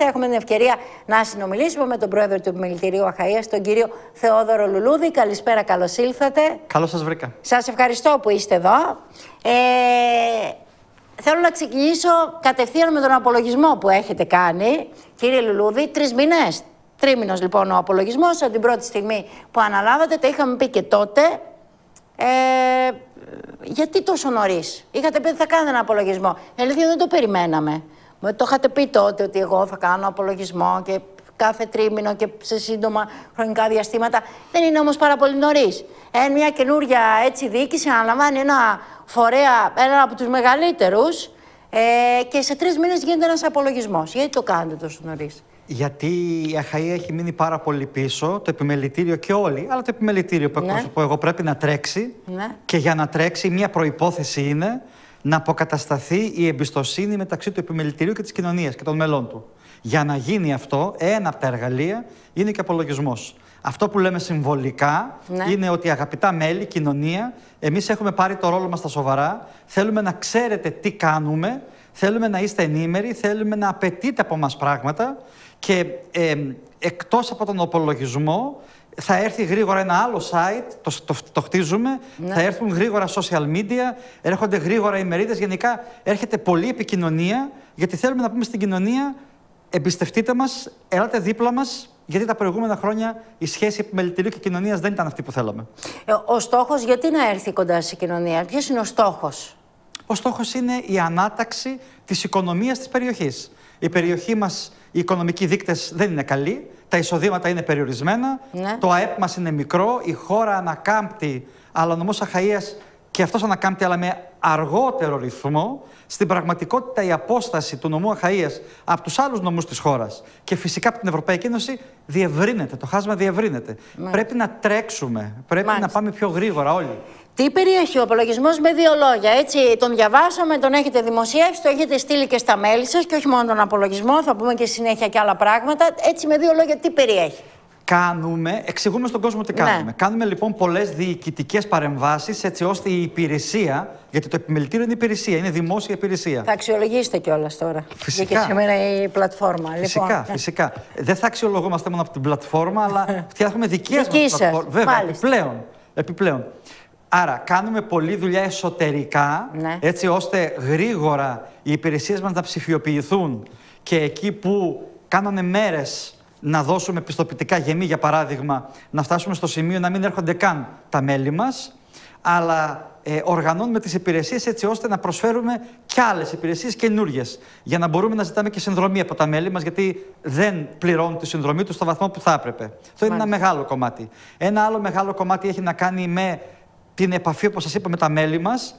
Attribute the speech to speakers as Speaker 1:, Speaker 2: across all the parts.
Speaker 1: Έχουμε την ευκαιρία να συνομιλήσουμε με τον πρόεδρο του Επιμελητηρίου Αχαΐας, τον κύριο Θεόδωρο Λουλούδη. Καλησπέρα, καλώς ήλθατε.
Speaker 2: Καλώς σας βρήκα.
Speaker 1: Σας ευχαριστώ που είστε εδώ. Θέλω να ξεκινήσω κατευθείαν με τον απολογισμό που έχετε κάνει, κύριε Λουλούδη. 3 μήνες. Τρίμηνος λοιπόν ο απολογισμός. Από την πρώτη στιγμή που αναλάβατε, το είχαμε πει και τότε. Γιατί τόσο νωρίς? Είχατε πει ότι θα κάνετε ένα απολογισμό. Αλήθεια, δεν το περιμέναμε. Το είχατε πει τότε ότι εγώ θα κάνω απολογισμό και κάθε τρίμηνο και σε σύντομα χρονικά διαστήματα. Δεν είναι όμως πάρα πολύ νωρίς. Μια καινούρια διοίκηση αναλαμβάνει ένα φορέα, ένα από τους μεγαλύτερους, και σε 3 μήνες γίνεται ένας απολογισμός. Γιατί το κάνετε τόσο νωρίς?
Speaker 2: Γιατί η Αχαΐα έχει μείνει πάρα πολύ πίσω, το επιμελητήριο και όλοι, αλλά το επιμελητήριο που εκπροσωπώ εγώ πρέπει να τρέξει. Και για να τρέξει, μια προϋπόθεση είναι να αποκατασταθεί η εμπιστοσύνη μεταξύ του επιμελητηρίου και της κοινωνίας και των μελών του. Για να γίνει αυτό, ένα από τα εργαλεία είναι και απολογισμός. Αυτό που λέμε συμβολικά είναι ότι, αγαπητά μέλη, κοινωνία, εμείς έχουμε πάρει το ρόλο μας στα σοβαρά. Θέλουμε να ξέρετε τι κάνουμε, θέλουμε να είστε ενήμεροι, θέλουμε να απαιτείτε από μας πράγματα και εκτός από τον απολογισμό θα έρθει γρήγορα ένα άλλο site, το χτίζουμε, θα έρθουν γρήγορα social media, έρχονται γρήγορα ημερίδες, γενικά έρχεται πολλή επικοινωνία, γιατί θέλουμε να πούμε στην κοινωνία: εμπιστευτείτε μας, ελάτε δίπλα μας, γιατί τα προηγούμενα χρόνια η σχέση επιμελητηρίου και κοινωνίας δεν ήταν αυτή που θέλαμε. Ο
Speaker 1: στόχος, γιατί να έρθει κοντά στην κοινωνία, ποιος είναι ο στόχος?
Speaker 2: Ο στόχος είναι η ανάταξη της οικονομίας της περιοχής. Η περιοχή μας, οι οικονομικοί δείκτες δεν είναι καλοί, τα εισοδήματα είναι περιορισμένα, το ΑΕΠ μας είναι μικρό, η χώρα ανακάμπτει, αλλά ο νομός Αχαΐας και αυτός ανακάμπτει, αλλά με αργότερο ρυθμό. Στην πραγματικότητα, η απόσταση του νομού Αχαΐας από τους άλλους νομούς της χώρας και φυσικά από την Ευρωπαϊκή Ένωση διευρύνεται. Το χάσμα διευρύνεται. Πρέπει να τρέξουμε, πρέπει να πάμε πιο γρήγορα όλοι.
Speaker 1: Τι περιέχει ο απολογισμός, με 2 λόγια, έτσι? Τον διαβάσαμε, τον έχετε δημοσιεύσει, το έχετε στείλει και στα μέλη σας, και όχι μόνο τον απολογισμό, θα πούμε και συνέχεια και άλλα πράγματα. Έτσι, με 2 λόγια, τι περιέχει?
Speaker 2: Εξηγούμε στον κόσμο τι κάνουμε. Κάνουμε λοιπόν πολλές διοικητικές παρεμβάσεις, έτσι ώστε η υπηρεσία, γιατί το επιμελητήριο είναι υπηρεσία, είναι δημόσια υπηρεσία.
Speaker 1: Θα αξιολογήσετε κιόλας τώρα.
Speaker 2: Φυσικά.
Speaker 1: Και σήμερα η πλατφόρμα.
Speaker 2: Φυσικά, φυσικά. Δεν θα αξιολογούμαστε μόνο από την πλατφόρμα, αλλά φτιάχνουμε δικές μας πλατφόρμες. Βέβαια, επιπλέον. Άρα, κάνουμε πολλή δουλειά εσωτερικά, έτσι ώστε γρήγορα οι υπηρεσίες μας να ψηφιοποιηθούν, και εκεί που κάνανε μέρες να δώσουμε πιστοποιητικά γεμή, για παράδειγμα, να φτάσουμε στο σημείο να μην έρχονται καν τα μέλη μας, αλλά οργανώνουμε τις υπηρεσίες έτσι ώστε να προσφέρουμε κι άλλες υπηρεσίες καινούριες, για να μπορούμε να ζητάμε και συνδρομή από τα μέλη μας, γιατί δεν πληρώνουν τη συνδρομή τους στο βαθμό που θα έπρεπε. Αυτό είναι ένα μεγάλο κομμάτι. Ένα άλλο μεγάλο κομμάτι έχει να κάνει με την επαφή, όπως σας είπα, με τα μέλη μας.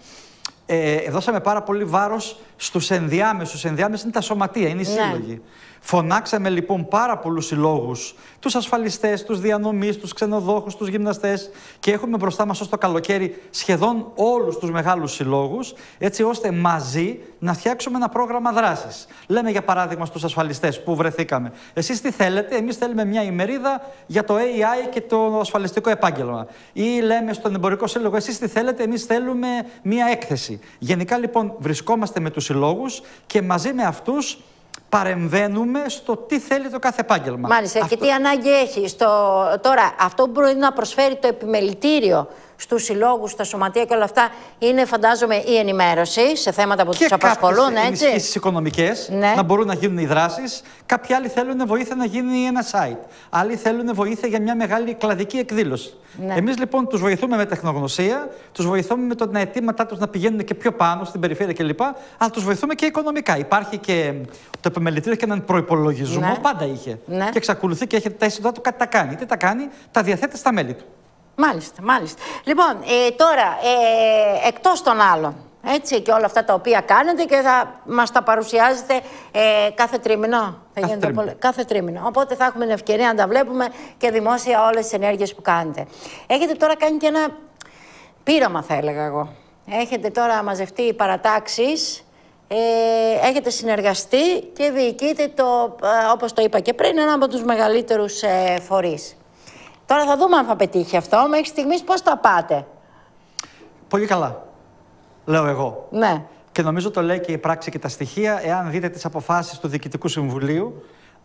Speaker 2: Δώσαμε πάρα πολύ βάρος στους ενδιάμεσους. Ενδιάμεσοι είναι τα σωματεία, είναι οι σύλλογοι. Φωνάξαμε λοιπόν πάρα πολλούς συλλόγους, τους ασφαλιστές, τους διανομείς, τους ξενοδόχους, τους γυμναστές, και έχουμε μπροστά μας ως το καλοκαίρι σχεδόν όλους τους μεγάλους συλλόγους, έτσι ώστε μαζί να φτιάξουμε ένα πρόγραμμα δράσης. Λέμε για παράδειγμα στους ασφαλιστές που βρεθήκαμε: εσείς τι θέλετε? Εμείς θέλουμε μια ημερίδα για το AI και το ασφαλιστικό επάγγελμα. Ή λέμε στον εμπορικό σύλλογο: εσείς τι θέλετε? Εμείς θέλουμε μια έκθεση. Γενικά λοιπόν βρισκόμαστε με τους συλλόγους και μαζί με αυτούς παρεμβαίνουμε στο τι θέλει το κάθε επάγγελμα.
Speaker 1: Μάλιστα. Και τι ανάγκη έχει. Τώρα, αυτό που μπορεί να προσφέρει το επιμελητήριο στους συλλόγους, στα σωματεία και όλα αυτά, είναι, φαντάζομαι, η ενημέρωση σε θέματα που τους απασχολούν, έτσι.
Speaker 2: Ενισχύσεις οικονομικές, να μπορούν να γίνουν οι δράσεις. Κάποιοι άλλοι θέλουν βοήθεια να γίνει ένα site. Άλλοι θέλουν βοήθεια για μια μεγάλη κλαδική εκδήλωση. Εμείς λοιπόν τους βοηθούμε με τεχνογνωσία, τους βοηθούμε με τα αιτήματά τους να πηγαίνουν και πιο πάνω στην περιφέρεια κλπ. Αλλά τους βοηθούμε και οικονομικά. Υπάρχει και το επιμελητήριο και έναν προϋπολογισμό, πάντα είχε. Και εξακολουθεί και έχει τα έσοδα του, κάτι τα κάνει. Τι τα κάνει? Τα διαθέτει στα μέλη του.
Speaker 1: Μάλιστα, μάλιστα. Λοιπόν, τώρα, εκτός των άλλων, έτσι, και όλα αυτά τα οποία κάνετε και θα μας τα παρουσιάζετε κάθε τρίμηνο. Κάθε τρίμηνο. Οπότε θα έχουμε την ευκαιρία να τα βλέπουμε και δημόσια όλες τις ενέργειες που κάνετε. Έχετε τώρα κάνει και ένα πείραμα, θα έλεγα εγώ. Έχετε τώρα μαζευτεί παρατάξεις, έχετε συνεργαστεί και διοικείτε, όπως το είπα και πριν, ένα από τους μεγαλύτερους φορείς. Τώρα θα δούμε αν θα πετύχει αυτό. Μέχρι στιγμής πώς τα πάτε?
Speaker 2: Πολύ καλά, λέω εγώ.
Speaker 1: Ναι.
Speaker 2: Και νομίζω το λέει και η πράξη και τα στοιχεία. Εάν δείτε τις αποφάσεις του Διοικητικού Συμβουλίου,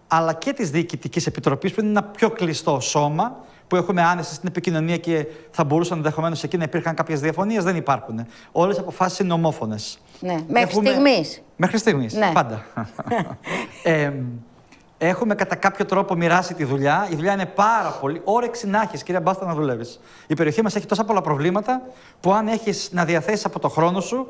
Speaker 2: αλλά και της Διοικητικής Επιτροπής, που είναι ένα πιο κλειστό σώμα, που έχουμε άνεση στην επικοινωνία και θα μπορούσαν ενδεχομένως εκεί να υπήρχαν κάποιες διαφωνίες. Δεν υπάρχουν. Όλες οι αποφάσεις είναι ομόφωνες.
Speaker 1: Ναι, μέχρι στιγμής.
Speaker 2: Μέχρι στιγμής, ναι. Πάντα. Έχουμε κατά κάποιο τρόπο μοιράσει τη δουλειά. Η δουλειά είναι πάρα πολύ. Όρεξη να έχεις, κυρία Μπάστα, να δουλεύεις. Η περιοχή μας έχει τόσα πολλά προβλήματα που αν έχεις να διαθέσεις από το χρόνο σου.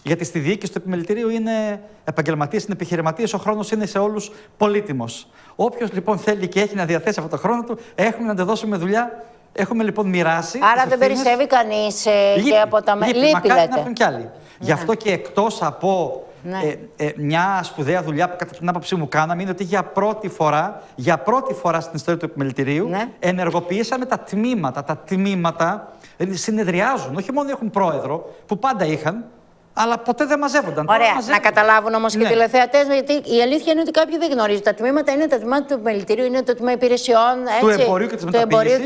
Speaker 2: Γιατί στη διοίκηση του επιμελητηρίου είναι επαγγελματίες, είναι επιχειρηματίες, ο χρόνος είναι σε όλους πολύτιμος. Όποιος λοιπόν θέλει και έχει να διαθέσει αυτό το χρόνο του, έχουμε να του δώσουμε δουλειά. Έχουμε λοιπόν μοιράσει.
Speaker 1: Άρα δεν περισσεύει κανείς και από τα μέλη.
Speaker 2: Μακάρι να έρθουν κι άλλοι. Γι' αυτό και εκτός από μια σπουδαία δουλειά που κατά την άποψή μου κάναμε, είναι ότι για πρώτη φορά στην ιστορία του επιμελητηρίου, ενεργοποιήσαμε τα τμήματα. Τα τμήματα συνεδριάζουν, όχι μόνο έχουν πρόεδρο, που πάντα είχαν, αλλά ποτέ δεν μαζεύονταν.
Speaker 1: Ωραία. Να καταλάβουν όμως και οι τηλεθεατές, γιατί η αλήθεια είναι ότι κάποιοι δεν γνωρίζουν. Τα τμήματα είναι τα τμήματα του επιμελητηρίου, είναι το τμήμα υπηρεσιών,
Speaker 2: του εμπορίου και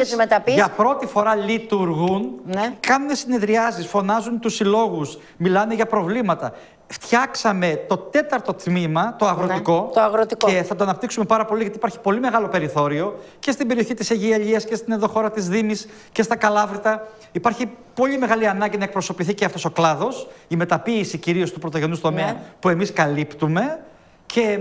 Speaker 2: της μεταποίησης. Για πρώτη φορά λειτουργούν, κάνουν συνεδριάσεις, φωνάζουν τους συλλόγους, μιλάνε για προβλήματα. Φτιάξαμε το 4ο τμήμα, το αγροτικό, και θα το αναπτύξουμε πάρα πολύ, γιατί υπάρχει πολύ μεγάλο περιθώριο και στην περιοχή της Αιγιαλίας και στην ενδοχώρα της Δήμης και στα Καλάβρητα. Υπάρχει πολύ μεγάλη ανάγκη να εκπροσωπηθεί και αυτός ο κλάδος, η μεταποίηση κυρίως του πρωτογενούς τομέα που εμείς καλύπτουμε. Και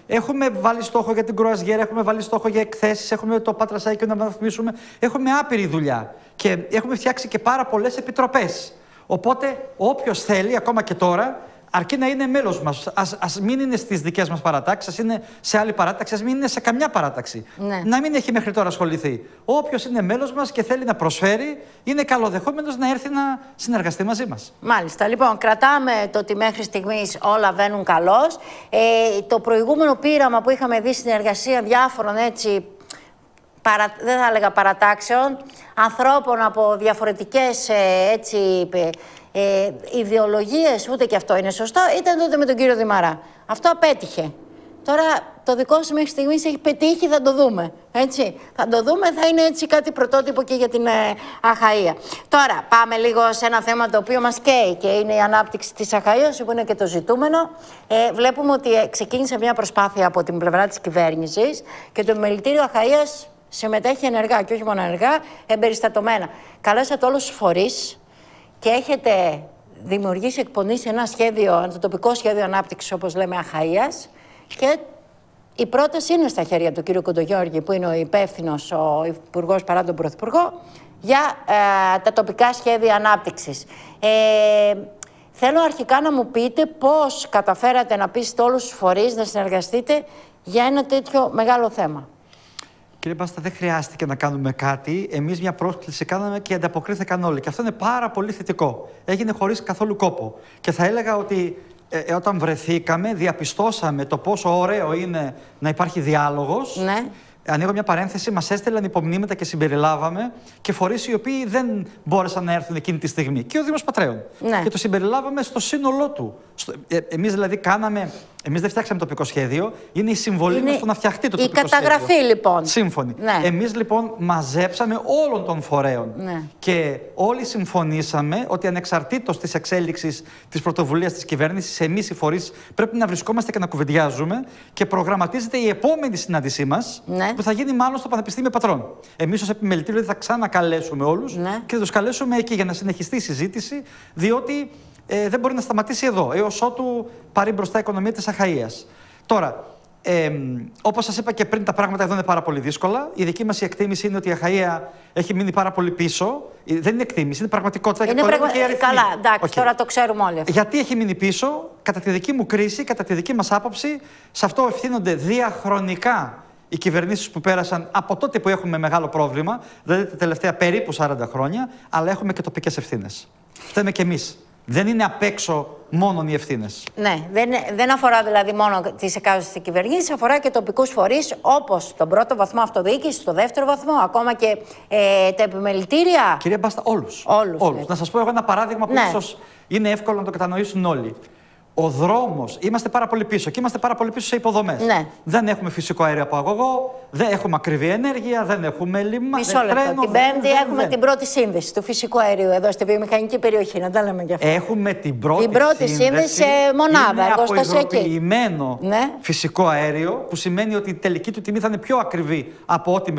Speaker 2: έχουμε βάλει στόχο για την κρουαζιέρα, έχουμε βάλει στόχο για εκθέσεις, έχουμε το Πατρασάκιο να αναβαθμίσουμε. Έχουμε άπειρη δουλειά και έχουμε φτιάξει και πάρα πολλές επιτροπές. Οπότε, όποιος θέλει, ακόμα και τώρα, αρκεί να είναι μέλος μας. Ας μην είναι στις δικές μας παρατάξεις, ας είναι σε άλλη παράταξη, ας μην είναι σε καμιά παράταξη. Να μην έχει μέχρι τώρα ασχοληθεί. Όποιος είναι μέλος μας και θέλει να προσφέρει, είναι καλοδεχόμενος να έρθει να συνεργαστεί μαζί μας.
Speaker 1: Μάλιστα. Λοιπόν, κρατάμε το ότι μέχρι στιγμής όλα βαίνουν καλώς. Το προηγούμενο πείραμα που είχαμε δει στην εργασία διάφορων έτσι, δεν θα έλεγα παρατάξεων, ανθρώπων από διαφορετικές ιδεολογίες, ούτε και αυτό είναι σωστό, ήταν τότε με τον κύριο Δημαρά. Αυτό απέτυχε. Τώρα το δικό σου μέχρι στιγμής έχει πετύχει, θα το δούμε. Έτσι. Θα το δούμε, θα είναι έτσι κάτι πρωτότυπο και για την Αχαΐα. Τώρα πάμε λίγο σε ένα θέμα το οποίο μας καίει και είναι η ανάπτυξη της Αχαΐας, που είναι και το ζητούμενο. Βλέπουμε ότι ξεκίνησε μια προσπάθεια από την πλευρά της κυβέρνησης και το Επιμελητήριο Αχαΐας συμμετέχει ενεργά και όχι μόνο ενεργά, εμπεριστατωμένα. Καλέσατε όλους τους φορείς και έχετε δημιουργήσει, εκπονήσει ένα σχέδιο, ένα τοπικό σχέδιο ανάπτυξης, όπως λέμε, Αχαΐας, και η πρόταση είναι στα χέρια του κ. Κοντογιώργη, που είναι ο υπεύθυνος, ο υπουργός παρά τον πρωθυπουργό, για τα τοπικά σχέδια ανάπτυξης. Θέλω αρχικά να μου πείτε πώς καταφέρατε να πείσετε όλους τους φορείς να συνεργαστείτε για ένα τέτοιο μεγάλο θέμα.
Speaker 2: Κύριε Μπάστα, δεν χρειάστηκε να κάνουμε κάτι. Εμείς μια πρόσκληση κάναμε και ανταποκρίθηκαν όλοι. Και αυτό είναι πάρα πολύ θετικό. Έγινε χωρίς καθόλου κόπο. Και θα έλεγα ότι όταν βρεθήκαμε, διαπιστώσαμε το πόσο ωραίο είναι να υπάρχει διάλογος.
Speaker 1: Ναι.
Speaker 2: Ανοίγω μια παρένθεση, μας έστειλαν υπομνήματα και συμπεριλάβαμε και φορείς οι οποίοι δεν μπόρεσαν να έρθουν εκείνη τη στιγμή. Και ο Δήμος Πατρέων.
Speaker 1: Ναι.
Speaker 2: Και το συμπεριλάβαμε στο σύνολό του. Εμείς δηλαδή κάναμε. Εμείς δεν φτιάξαμε τοπικό σχέδιο. Είναι η συμβολή μας στο να φτιαχτεί το τοπικό σχέδιο.
Speaker 1: Η καταγραφή λοιπόν.
Speaker 2: Σύμφωνοι.
Speaker 1: Ναι.
Speaker 2: Εμείς λοιπόν μαζέψαμε όλων των φορέων.
Speaker 1: Ναι.
Speaker 2: Και όλοι συμφωνήσαμε ότι ανεξαρτήτως της εξέλιξης της πρωτοβουλίας της κυβέρνησης, εμείς οι φορείς πρέπει να βρισκόμαστε και να κουβεντιάζουμε. Και προγραμματίζεται η επόμενη συνάντησή μας, που θα γίνει μάλλον στο Πανεπιστήμιο Πατρών. Εμείς ως επιμελητήριο θα ξανακαλέσουμε όλους και θα τους καλέσουμε εκεί για να συνεχιστεί η συζήτηση, διότι δεν μπορεί να σταματήσει εδώ, έως ότου πάρει μπροστά η οικονομία της Αχαΐας. Τώρα, όπως σας είπα και πριν, τα πράγματα εδώ είναι πάρα πολύ δύσκολα. Η δική μας εκτίμηση είναι ότι η Αχαΐα έχει μείνει πάρα πολύ πίσω. Δεν είναι εκτίμηση, είναι πραγματικότητα.
Speaker 1: Είναι καλά, εντάξει, τώρα το ξέρουμε όλοι.
Speaker 2: Γιατί έχει μείνει πίσω? Κατά τη δική μου κρίση, κατά τη δική μας άποψη, σε αυτό ευθύνονται διαχρονικά οι κυβερνήσεις που πέρασαν από τότε που έχουμε μεγάλο πρόβλημα, δηλαδή τα τελευταία περίπου 40 χρόνια, αλλά έχουμε και τοπικές ευθύνες. Φταίμε κι εμείς. Δεν είναι απ' έξω μόνο οι ευθύνες. Ναι,
Speaker 1: δεν αφορά δηλαδή μόνο τις εκάστοτε κυβερνήσεις, αφορά και τοπικούς φορείς, όπως τον πρώτο βαθμό αυτοδιοίκηση, το δεύτερο βαθμό, ακόμα και τα επιμελητήρια.
Speaker 2: Κυρία Μπάστα, όλους. Να σας πω εγώ ένα παράδειγμα που ίσως είναι εύκολο να το κατανοήσουν όλοι. Ο δρόμος, είμαστε πάρα πολύ πίσω και είμαστε πάρα πολύ πίσω σε υποδομές.
Speaker 1: Ναι.
Speaker 2: Δεν έχουμε φυσικό αέριο από αγωγό, δεν έχουμε ακριβή ενέργεια, δεν έχουμε τρένο.
Speaker 1: Την Πέμπτη έχουμε την πρώτη σύνδεση του φυσικού αερίου εδώ στη βιομηχανική περιοχή. Να τα λέμε και αυτά.
Speaker 2: Έχουμε την πρώτη σύνδεση
Speaker 1: σε μονάδα, εργοστασιακή.
Speaker 2: Είναι υγροποιημένο φυσικό αέριο, που σημαίνει ότι η τελική του τιμή θα είναι πιο ακριβή από ό,τι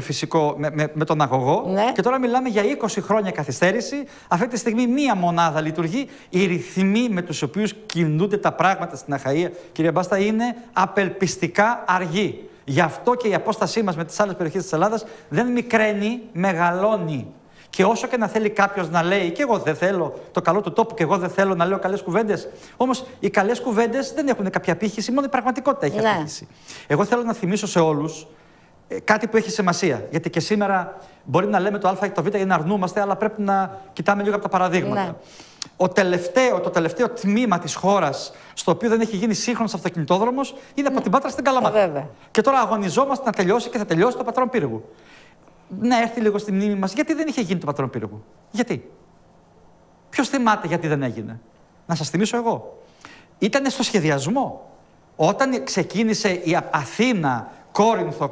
Speaker 2: με τον αγωγό.
Speaker 1: Ναι.
Speaker 2: Και τώρα μιλάμε για 20 χρόνια καθυστέρηση. Αυτή τη στιγμή μία μονάδα λειτουργεί. Οι ρυθμοί με τους οποίους κινούνται τα πράγματα στην Αχαΐα, κύριε Μπάστα, είναι απελπιστικά αργοί. Γι' αυτό και η απόστασή μας με τις άλλες περιοχές της Ελλάδας δεν μικραίνει, μεγαλώνει. Και όσο και να θέλει κάποιος να λέει, και εγώ δεν θέλω το καλό του τόπου, και εγώ δεν θέλω να λέω καλές κουβέντες, όμως οι καλές κουβέντες δεν έχουν κάποια απήχηση, μόνο η πραγματικότητα έχει απήχηση. Εγώ θέλω να θυμίσω σε όλους κάτι που έχει σημασία. Γιατί και σήμερα μπορεί να λέμε το Α ή το Β για να αρνούμαστε, αλλά πρέπει να κοιτάμε λίγο από τα παραδείγματα.
Speaker 1: Ναι.
Speaker 2: Το τελευταίο τμήμα της χώρας στο οποίο δεν έχει γίνει σύγχρονος αυτοκινητόδρομος είναι από την Πάτρα στην Καλαμάτα. Και τώρα αγωνιζόμαστε να τελειώσει και θα τελειώσει το Πατρών Πύργου. Να έρθει λίγο στη μνήμη μας γιατί δεν είχε γίνει το Πατρών Πύργου. Γιατί. Ποιος θυμάται γιατί δεν έγινε. Να σας θυμίσω εγώ. Ήτανε στο σχεδιασμό. Όταν ξεκίνησε η Αθήνα,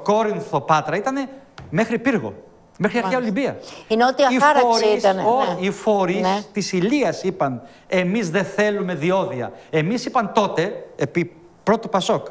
Speaker 2: Κόρινθο, Πάτρα, ήτανε μέχρι Πύργο. Μέχρι Αρχαία Ολυμπία.
Speaker 1: Η νότια χάραξη ήταν.
Speaker 2: Οι φορείς της Ηλίας είπαν: εμείς δεν θέλουμε διόδια. Εμείς είπαν τότε, επί πρώτου Πασόκ,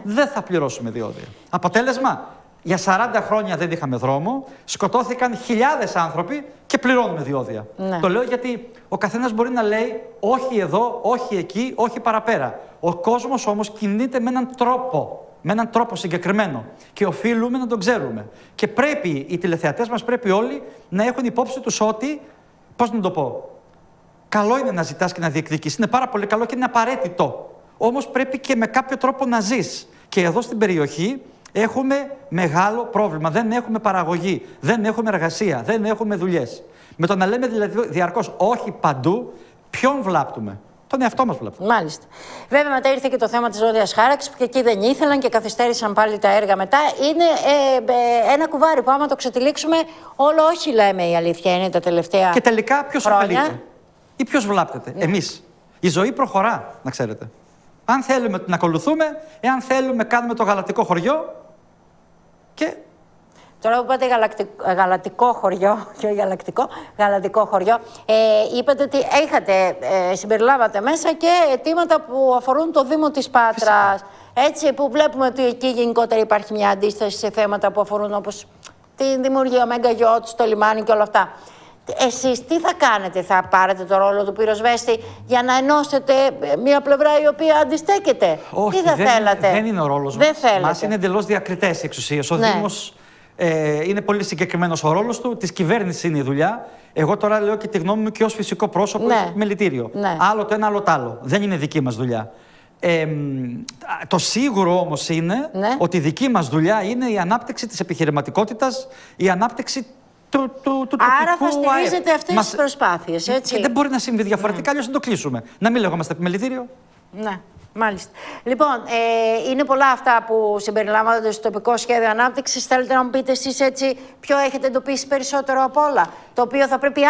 Speaker 2: δεν θα πληρώσουμε διόδια. Αποτέλεσμα, για 40 χρόνια δεν είχαμε δρόμο, σκοτώθηκαν χιλιάδες άνθρωποι και πληρώνουμε διόδια. Το λέω γιατί ο καθένας μπορεί να λέει όχι εδώ, όχι εκεί, όχι παραπέρα. Ο κόσμος όμως κινείται με έναν τρόπο. Με έναν τρόπο συγκεκριμένο. Και οφείλουμε να τον ξέρουμε. Και πρέπει οι τηλεθεατές μας, πρέπει όλοι να έχουν υπόψη τους ότι, πώς να το πω, καλό είναι να ζητάς και να διεκδικείς. Είναι πάρα πολύ καλό και είναι απαραίτητο. Όμως πρέπει και με κάποιο τρόπο να ζεις. Και εδώ στην περιοχή έχουμε μεγάλο πρόβλημα. Δεν έχουμε παραγωγή, δεν έχουμε εργασία, δεν έχουμε δουλειές. Με το να λέμε δηλαδή διαρκώς όχι παντού, ποιον βλάπτουμε? Τον εαυτό μας βλέπουμε.
Speaker 1: Μάλιστα. Βέβαια, μετά ήρθε και το θέμα της νότιας χάραξης, που και εκεί δεν ήθελαν και καθυστέρησαν πάλι τα έργα μετά. Είναι ένα κουβάρι που, άμα το ξετυλίξουμε, όλο όχι λέμε, η αλήθεια είναι τα τελευταία.
Speaker 2: Και τελικά ποιος ωφελείται ή ποιος βλάπτεται? Εμείς. Η ζωή προχωρά, να ξέρετε. Αν θέλουμε την ακολουθούμε, εάν θέλουμε κάνουμε το γαλατικό χωριό και.
Speaker 1: Τώρα που είπατε γαλατικό χωριό, και γαλατικό χωριό, είπατε ότι συμπεριλάβατε μέσα και αιτήματα που αφορούν το Δήμο της Πάτρας. Έτσι, που βλέπουμε ότι εκεί γενικότερα υπάρχει μια αντίσταση σε θέματα που αφορούν, όπως τη δημιουργία Mega Yacht στο λιμάνι και όλα αυτά. Εσείς τι θα κάνετε, θα πάρετε το ρόλο του πυροσβέστη για να ενώσετε μια πλευρά η οποία αντιστέκεται?
Speaker 2: Όχι,
Speaker 1: τι θα θέλατε?
Speaker 2: Δεν είναι ο ρόλος μας. Είναι εντελώς διακριτές οι εξουσίες. Ο Δήμος είναι πολύ συγκεκριμένος ο ρόλος του, της κυβέρνησης είναι η δουλειά. Εγώ τώρα λέω και τη γνώμη μου και ως φυσικό πρόσωπο, μελητήριο. Άλλο το ένα, άλλο το άλλο. Δεν είναι δική μας δουλειά. Το σίγουρο όμως είναι ότι η δική μας δουλειά είναι η ανάπτυξη της επιχειρηματικότητας, η ανάπτυξη του τοπικού.
Speaker 1: Άρα θα στηρίζετε αυτές τις προσπάθειες, έτσι.
Speaker 2: Δεν μπορεί να συμβεί διαφορετικά, αλλιώς να το κλείσουμε. Να μην λέγομαστε επιμελητήριο.
Speaker 1: Ναι. Μάλιστα. Λοιπόν, είναι πολλά αυτά που συμπεριλαμβάνονται στο τοπικό σχέδιο ανάπτυξης. Θέλετε να μου πείτε εσείς έτσι ποιο έχετε εντοπίσει περισσότερο από όλα? Το οποίο θα πρέπει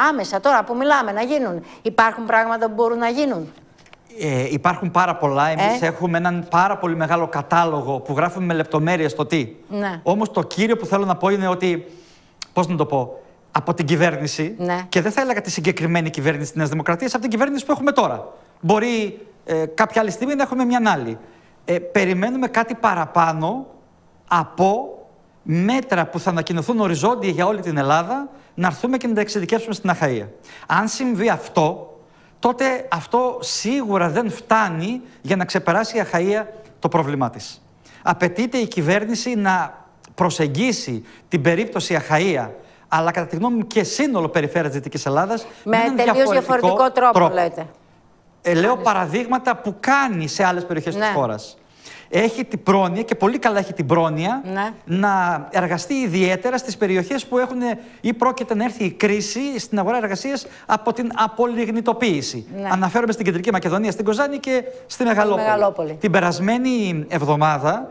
Speaker 1: άμεσα τώρα που μιλάμε να γίνουν. Υπάρχουν πράγματα που μπορούν να γίνουν?
Speaker 2: Υπάρχουν πάρα πολλά. Εμείς έχουμε έναν πάρα πολύ μεγάλο κατάλογο που γράφουμε με λεπτομέρειες το τι. Όμως το κύριο που θέλω να πω είναι ότι, πώς να το πω, από την κυβέρνηση, και δεν θα έλεγα τη συγκεκριμένη κυβέρνηση της Νέας Δημοκρατίας, από την κυβέρνηση που έχουμε τώρα. Μπορεί κάποια άλλη στιγμή να έχουμε μια άλλη. Περιμένουμε κάτι παραπάνω από μέτρα που θα ανακοινωθούν οριζόντια για όλη την Ελλάδα, να έρθουμε και να τα εξειδικεύσουμε στην Αχαΐα. Αν συμβεί αυτό, τότε αυτό σίγουρα δεν φτάνει για να ξεπεράσει η Αχαΐα το πρόβλημά της. Απαιτείται η κυβέρνηση να προσεγγίσει την περίπτωση Αχαΐα, αλλά κατά τη γνώμη μου και σύνολο περιφέρειας Δυτικής Ελλάδας,
Speaker 1: με τελείως διαφορετικό τρόπο, λέτε.
Speaker 2: Λέω παραδείγματα που κάνει σε άλλες περιοχές της χώρας. Έχει την πρόνοια, και πολύ καλά έχει την πρόνοια, να εργαστεί ιδιαίτερα στις περιοχές που έχουν ή πρόκειται να έρθει η κρίση στην αγορά εργασίας από την απολιγνητοποίηση. Αναφέρομαι στην Κεντρική Μακεδονία, στην Κοζάνη και στη Μεγαλόπολη. Την περασμένη εβδομάδα,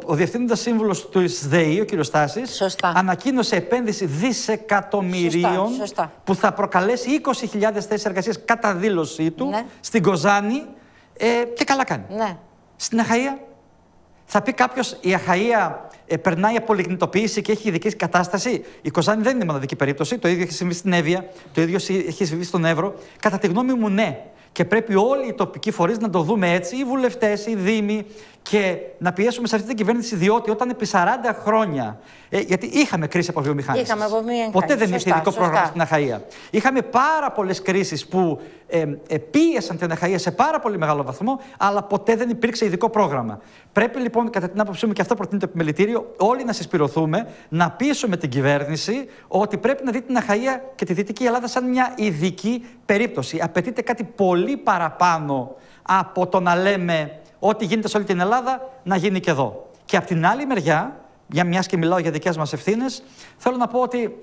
Speaker 2: ο Διευθύνοντας Σύμβουλος του ΔΕΗ, ο κ. Στάσης, ανακοίνωσε επένδυση δισεκατομμυρίων που θα προκαλέσει 20.000 θέσεις εργασίας κατά δήλωσή του στην Κοζάνη, Και καλά κάνει.
Speaker 1: Ναι.
Speaker 2: Στην Αχαΐα θα πει κάποιος, η Αχαΐα περνάει από λιγνητοποίηση και έχει ειδική κατάσταση. Η Κοζάνη δεν είναι μοναδική περίπτωση. Το ίδιο έχει συμβεί στην Εύβοια, το ίδιο έχει συμβεί στον Εύρο. Κατά τη γνώμη μου, ναι. Και πρέπει όλοι οι τοπικοί φορείς να το δούμε έτσι, οι βουλευτές, οι δήμοι, και να πιέσουμε σε αυτή την κυβέρνηση, διότι όταν επί 40 χρόνια. Γιατί είχαμε κρίση από βιομηχάνηση. Ποτέ δεν ήρθε ειδικό πρόγραμμα στην Αχαΐα. Είχαμε πάρα πολλές κρίσεις που πίεσαν την Αχαΐα σε πάρα πολύ μεγάλο βαθμό, αλλά ποτέ δεν υπήρξε ειδικό πρόγραμμα. Πρέπει λοιπόν, κατά την άποψή μου, και αυτό προτείνει το επιμελητήριο, όλοι να συσπηρωθούμε, να πείσουμε την κυβέρνηση ότι πρέπει να δει την Αχαΐα και τη Δυτική Ελλάδα σαν μια ειδική περίπτωση. Απαιτείται κάτι πολύ παραπάνω από το να λέμε ό,τι γίνεται σε όλη την Ελλάδα να γίνει και εδώ. Και από την άλλη μεριά, μιας και μιλάω για δικές μας ευθύνες, θέλω να πω ότι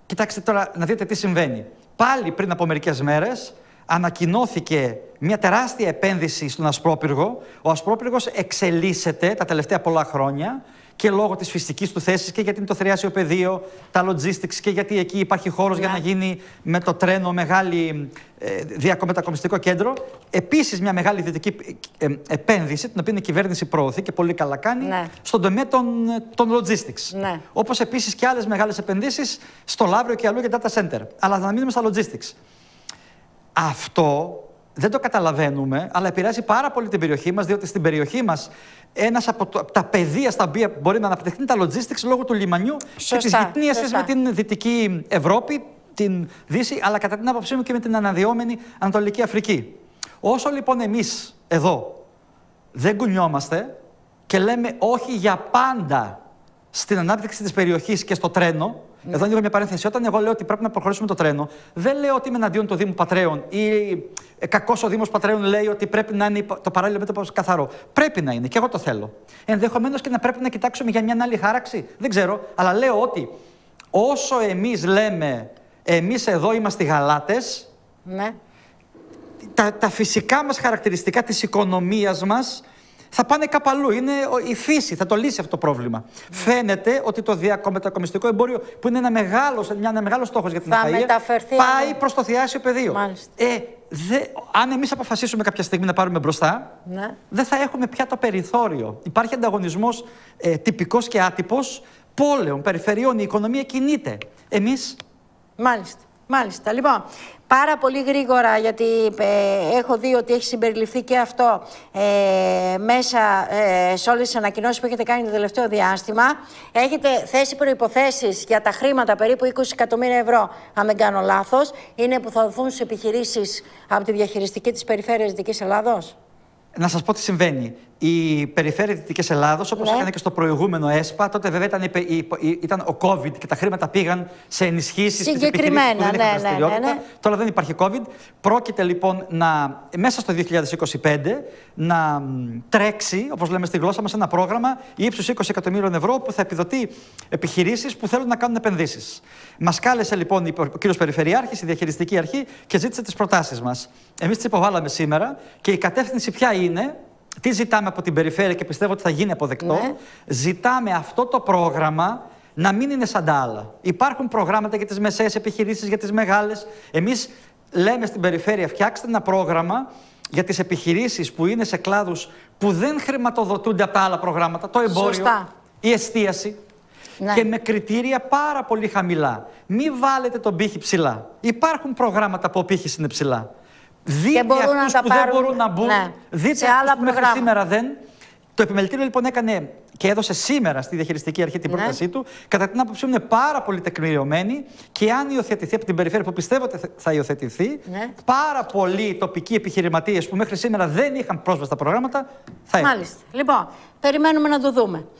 Speaker 2: κοιτάξτε τώρα να δείτε τι συμβαίνει. Πάλι πριν από μερικές μέρες ανακοινώθηκε μια τεράστια επένδυση στον Ασπρόπυργο. Ο Ασπρόπυργος εξελίσσεται τα τελευταία πολλά χρόνια και λόγω της φυσικής του θέσης και γιατί είναι το θριάσιο πεδίο, τα logistics και γιατί εκεί υπάρχει χώρος για να γίνει με το τρένο μεγάλη διακομετακομιστικό κέντρο. Επίσης μια μεγάλη δυτική επένδυση, την οποία η κυβέρνηση προωθεί και πολύ καλά κάνει, στον τομέα των logistics. Όπως επίσης και άλλες μεγάλες επενδύσεις στο Λαύριο και αλλού για data center. Αλλά να μείνουμε στα logistics. Αυτό δεν το καταλαβαίνουμε, αλλά επηρεάζει πάρα πολύ την περιοχή μας, διότι στην περιοχή μας ένας από τα πεδία στα οποία μπορεί να αναπτυχθεί είναι τα logistics λόγω του λιμανιού και της γυτνίασης με την Δυτική Ευρώπη, την Δύση, αλλά κατά την άποψή μου και με την αναδυόμενη Ανατολική Αφρική. Όσο λοιπόν εμείς εδώ δεν κουνιόμαστε και λέμε όχι για πάντα στην ανάπτυξη της περιοχής και στο τρένο. Εδώ ανοίγω μια παρένθεση. Όταν εγώ λέω ότι πρέπει να προχωρήσουμε το τρένο, δεν λέω ότι είμαι εναντίον του Δήμου Πατρέων ή κακός ο Δήμος Πατρέων λέει ότι πρέπει να είναι το παράλληλο μέτωπο καθαρό. Πρέπει να είναι και εγώ το θέλω. Ενδεχομένως και να πρέπει να κοιτάξουμε για μια άλλη χάραξη. Δεν ξέρω. Αλλά λέω ότι όσο εμείς λέμε, εμείς εδώ είμαστε οι γαλάτες, τα φυσικά μας χαρακτηριστικά της οικονομίας μας θα πάνε κάπου αλλού. Είναι η φύση, θα το λύσει αυτό το πρόβλημα. Φαίνεται ότι το διακομετακομιστικό εμπόριο, που είναι ένα μεγάλο στόχος για την Αχαΐα, πάει προς το θριάσιο πεδίο. Αν εμείς αποφασίσουμε κάποια στιγμή να πάρουμε μπροστά, δεν θα έχουμε πια το περιθώριο. Υπάρχει ανταγωνισμός τυπικός και άτυπος πόλεων, περιφερειών, η οικονομία κινείται. Εμείς.
Speaker 1: Μάλιστα. Λοιπόν, πάρα πολύ γρήγορα, γιατί έχω δει ότι έχει συμπεριληφθεί και αυτό μέσα σε όλες τις ανακοινώσεις που έχετε κάνει το τελευταίο διάστημα. Έχετε θέσει προϋποθέσεις για τα χρήματα, περίπου 20 εκατομμύρια ευρώ, αν δεν κάνω λάθος, είναι που θα δοθούν στις επιχειρήσεις από τη διαχειριστική της περιφέρειας Δυτικής Ελλάδος.
Speaker 2: Να σας πω τι συμβαίνει. Η περιφέρεια Δυτικής Ελλάδος, όπως έκανε και στο προηγούμενο ΕΣΠΑ, τότε βέβαια ήταν ο COVID και τα χρήματα πήγαν σε ενισχύσεις της επιχειρήσης που δεν είχαν δραστηριότητα. Τώρα δεν υπάρχει COVID. Πρόκειται λοιπόν μέσα στο 2025 να τρέξει, όπως λέμε στη γλώσσα μας, ένα πρόγραμμα ύψους 20 εκατομμύριων ευρώ που θα επιδοτεί επιχειρήσεις που θέλουν να κάνουν επενδύσεις. Μας κάλεσε λοιπόν ο κύριος Περιφερειάρχης, η διαχειριστική αρχή, και ζήτησε τις προτάσεις μας. Εμείς τις υποβάλαμε σήμερα και η κατεύθυνση ποια είναι? Τι ζητάμε από την περιφέρεια και πιστεύω ότι θα γίνει αποδεκτό? Ζητάμε αυτό το πρόγραμμα να μην είναι σαν τα άλλα. Υπάρχουν προγράμματα για τις μεσαίες επιχειρήσεις, για τις μεγάλες. Εμείς λέμε στην περιφέρεια, φτιάξτε ένα πρόγραμμα για τις επιχειρήσεις που είναι σε κλάδους που δεν χρηματοδοτούνται από τα άλλα προγράμματα, το εμπόριο, η εστίαση, και με κριτήρια πάρα πολύ χαμηλά. Μην βάλετε τον πύχη ψηλά. Υπάρχουν προγράμματα που ο πύχης είναι ψηλά. Δείτε αυτούς που δεν μπορούν να μπουν, δείτε αυτούς που μέχρι σήμερα δεν. Το επιμελητήριο λοιπόν έκανε και έδωσε σήμερα στη διαχειριστική αρχή την πρότασή του. Κατά την άποψή μου είναι πάρα πολύ τεκμηριωμένη και αν υιοθετηθεί από την περιφέρεια, που πιστεύω ότι θα υιοθετηθεί, πάρα πολλοί τοπικοί επιχειρηματίες που μέχρι σήμερα δεν είχαν πρόσβαση στα προγράμματα θα έχουν.
Speaker 1: Μάλιστα. Λοιπόν, περιμένουμε να το δούμε.